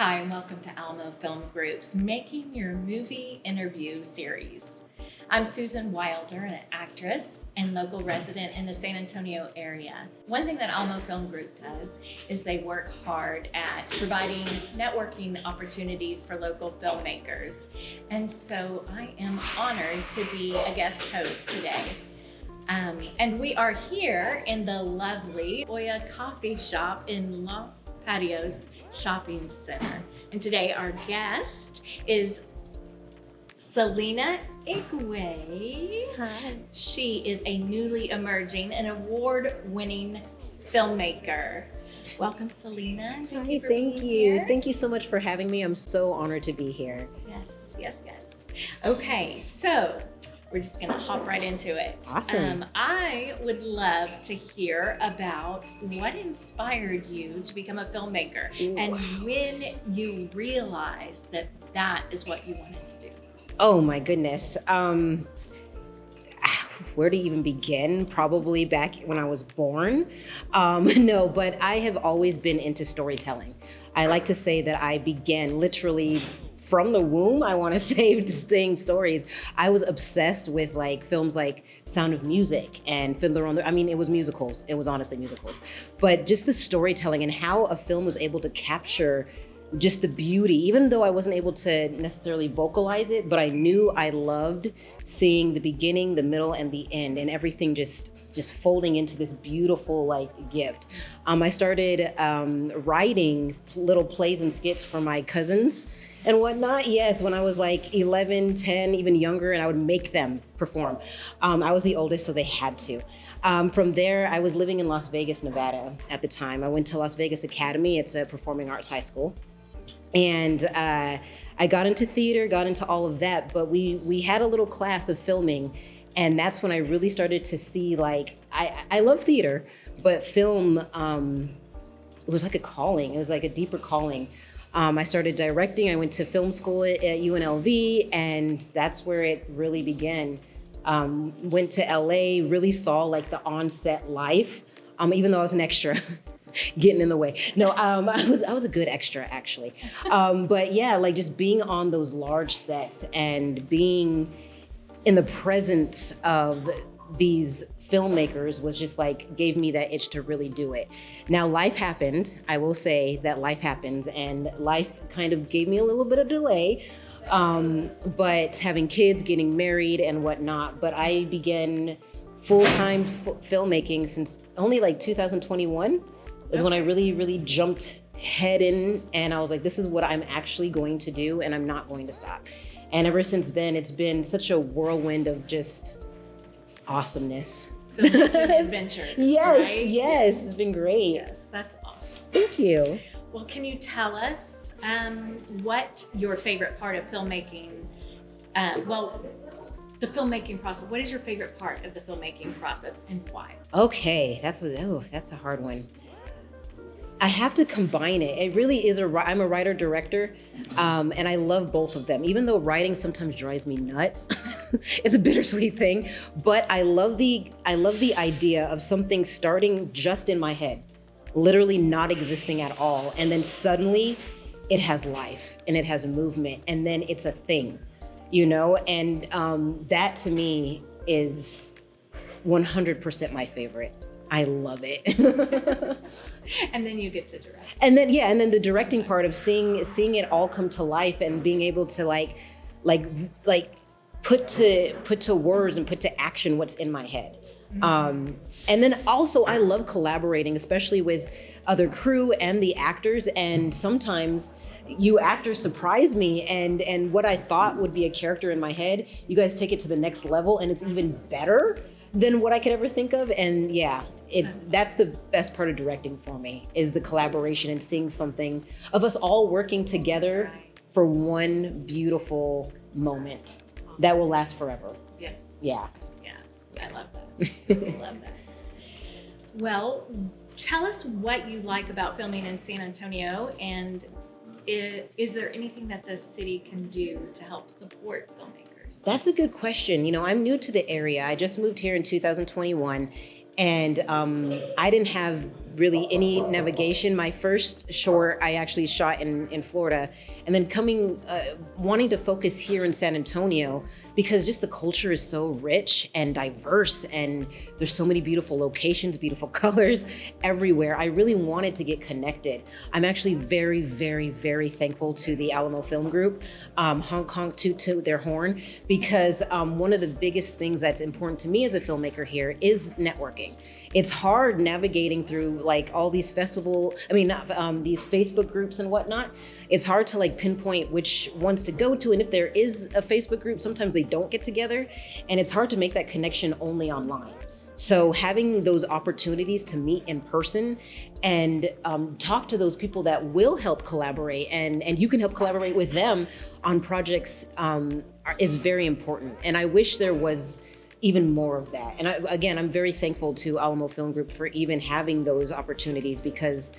Hi, and welcome to Alamo Film Group's Making Your Movie interview series. I'm Susan Wilder, an actress and local resident in the San Antonio area. One thing that Alamo Film Group does is they work hard at providing networking opportunities for local filmmakers. And so I am honored to be a guest host today. And we are here in the lovely Oya Coffee Shop in Los Patios Shopping Center. And today our guest is Celina Igwe. Hi. She is a newly emerging and award-winning filmmaker. Welcome, Celina. Thank you for being here. Thank you so much for having me. I'm so honored to be here. Yes. Okay, so we're just gonna hop right into it. Awesome. I would love to hear about what inspired you to become a filmmaker and when you realized that that is what you wanted to do. Oh my goodness. Where to even begin? Probably back when I was born. No, but I have always been into storytelling. I like to say that I began literally from the womb, I want to say, just saying stories. I was obsessed with like films like Sound of Music and Fiddler on the, it was musicals. It was honestly musicals. But just the storytelling and how a film was able to capture just the beauty, even though I wasn't able to necessarily vocalize it, but I knew I loved seeing the beginning, the middle, and the end, and everything just folding into this beautiful like gift. I started writing little plays and skits for my cousins and whatnot. Yes, when I was like 11, 10, even younger, and I would make them perform. I was the oldest, so they had to. From there, I was living in Las Vegas, Nevada at the time. I went to Las Vegas Academy. It's a performing arts high school. And I got into theater, got into all of that, but we had a little class of filming. And that's when I really started to see, like, I love theater, but film, it was like a calling. It was like a deeper calling. I started directing. I went to film school at UNLV, and that's where it really began. Went to LA, really saw like the on-set life, even though I was an extra. Getting in the way. No, I was a good extra actually. But yeah, like just being on those large sets and being in the presence of these filmmakers was just like, gave me that itch to really do it. Now life happened. I will say that life happened, and life kind of gave me a little bit of delay. But having kids, getting married and whatnot, but I began full-time filmmaking since only like 2021. Is when I really jumped head in, and I was like, this is what I'm actually going to do, and I'm not going to stop. And ever since then, it's been such a whirlwind of just awesomeness. Adventures. Yes, right? yes, it's been great. Yes, that's awesome. Thank you. Well, can you tell us what your favorite part of filmmaking, the filmmaking process, what is your favorite part of the filmmaking process and why? Okay, that's a hard one. I have to combine it. It really is I'm a writer-director, and I love both of them. Even though writing sometimes drives me nuts, it's a bittersweet thing. But I love the idea of something starting just in my head, literally not existing at all, and then suddenly it has life and it has movement, and then it's a thing, you know. And that to me is 100% my favorite. I love it. And then you get to direct. And then the directing part of seeing it all come to life and being able to like put to words and put to action what's in my head. And then also I love collaborating, especially with other crew and the actors. And sometimes you actors surprise me, and what I thought would be a character in my head, you guys take it to the next level, and it's even better than what I could ever think of. And yeah, that's the best part of directing for me, is the collaboration and seeing something of us all working together for one beautiful moment that will last forever. Yes. Yeah. Yeah, I love that. I love that. Well, tell us what you like about filming in San Antonio, and is there anything that the city can do to help support filmmakers? That's a good question. You know, I'm new to the area. I just moved here in 2021, and I didn't have really any navigation. My first short I actually shot in Florida, and then wanting to focus here in San Antonio because just the culture is so rich and diverse, and there's so many beautiful locations, beautiful colors everywhere. I really wanted to get connected. I'm actually very, very, very thankful to the Alamo Film Group, Hong Kong Toot their horn, because one of the biggest things that's important to me as a filmmaker here is networking. It's hard navigating through like all these these Facebook groups and whatnot. It's hard to like pinpoint which ones to go to. And if there is a Facebook group, sometimes they don't get together, and it's hard to make that connection only online. So having those opportunities to meet in person and talk to those people that will help collaborate, and you can help collaborate with them on projects is very important. And I wish there was even more of that. And I'm very thankful to Alamo Film Group for even having those opportunities, because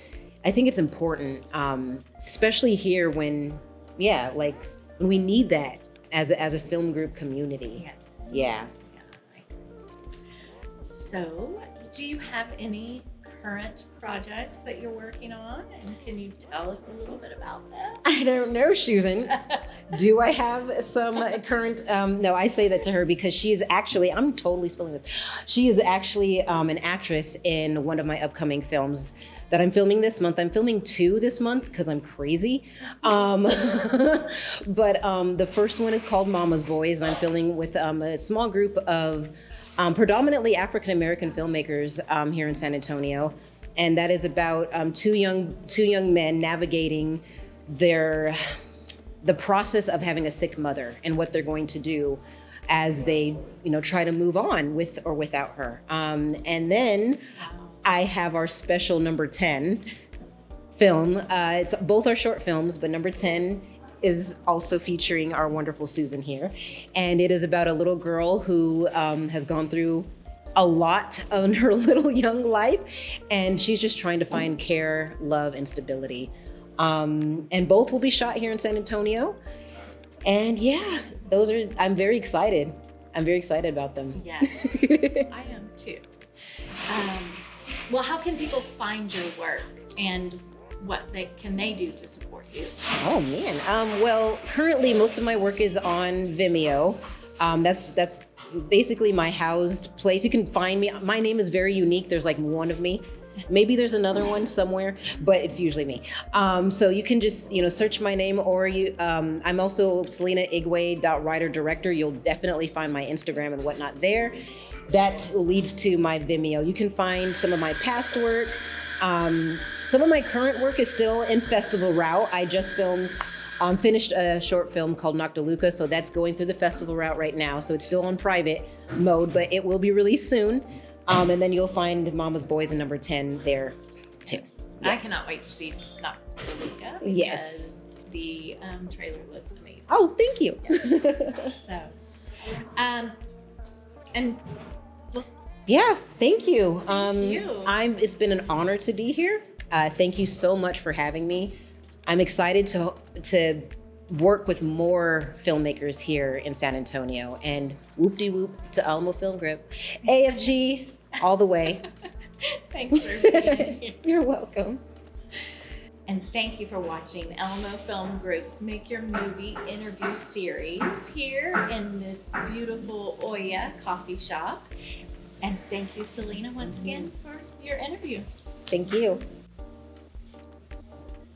I think it's important, especially here when we need that as a film group community. Yes. Yeah. So, do you have any current projects that you're working on? And can you tell us a little bit about that? I don't know, Susan. Do I have some current? No, I say that to her because she is actually, I'm totally spilling this. She is actually an actress in one of my upcoming films that I'm filming this month. I'm filming 2 this month because I'm crazy. But the first one is called Mama's Boys. I'm filming with a small group of predominantly African-American filmmakers here in San Antonio. And that is about two young men navigating the process of having a sick mother and what they're going to do as they, try to move on with or without her. And then I have our special number 10 film. It's both our short films, but number 10 is also featuring our wonderful Susan here. And it is about a little girl who has gone through a lot in her little young life, and she's just trying to find care, love, and stability. And both will be shot here in San Antonio. And yeah, I'm very excited. I'm very excited about them. Yes, I am too. Well, how can people find your work, and what can they do to support you? Oh man, well, currently most of my work is on Vimeo. That's basically my housed place. You can find me. My name is very unique. There's like one of me. Maybe there's another one somewhere, but it's usually me. So you can just search my name, or I'm also Celina Igwe writer director. You'll definitely find my Instagram and whatnot there. That leads to my Vimeo. You can find some of my past work. Some of my current work is still in festival route. I just finished a short film called Noctiluca, so that's going through the festival route right now. So it's still on private mode, but it will be released soon. And then you'll find Mama's Boys and number 10 there too. Yes. I cannot wait to see Noctiluca because yes. The trailer looks amazing. Oh, thank you. Yes. So, and well, yeah, thank you. Thank you. It's been an honor to be here. Thank you so much for having me. I'm excited to work with more filmmakers here in San Antonio, and whoop-de-whoop to Alamo Film Group. AFG all the way. Thanks for being here. You're welcome. And thank you for watching Alamo Film Group's Make Your Movie interview series here in this beautiful Oya coffee shop. And thank you, Celina, once again for your interview. Thank you.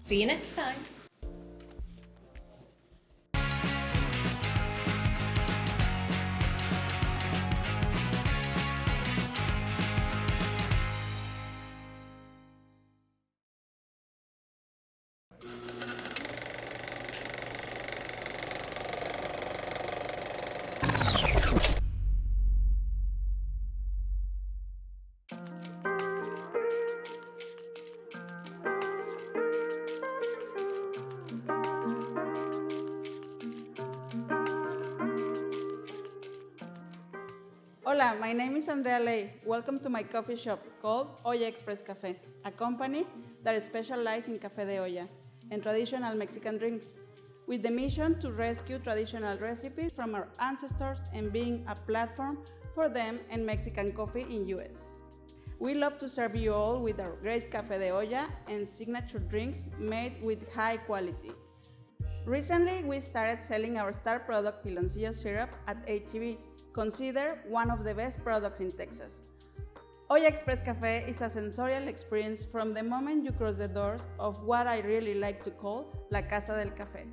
See you next time. Hola, my name is Andrea Ley. Welcome to my coffee shop called Oya Express Café, a company that specializes in café de olla and traditional Mexican drinks, with the mission to rescue traditional recipes from our ancestors and being a platform for them and Mexican coffee in US. We love to serve you all with our great Café de Olla and signature drinks made with high quality. Recently, we started selling our star product piloncillo syrup at H-E-B, considered one of the best products in Texas. Olla Express Café is a sensorial experience from the moment you cross the doors of what I really like to call La Casa del Café.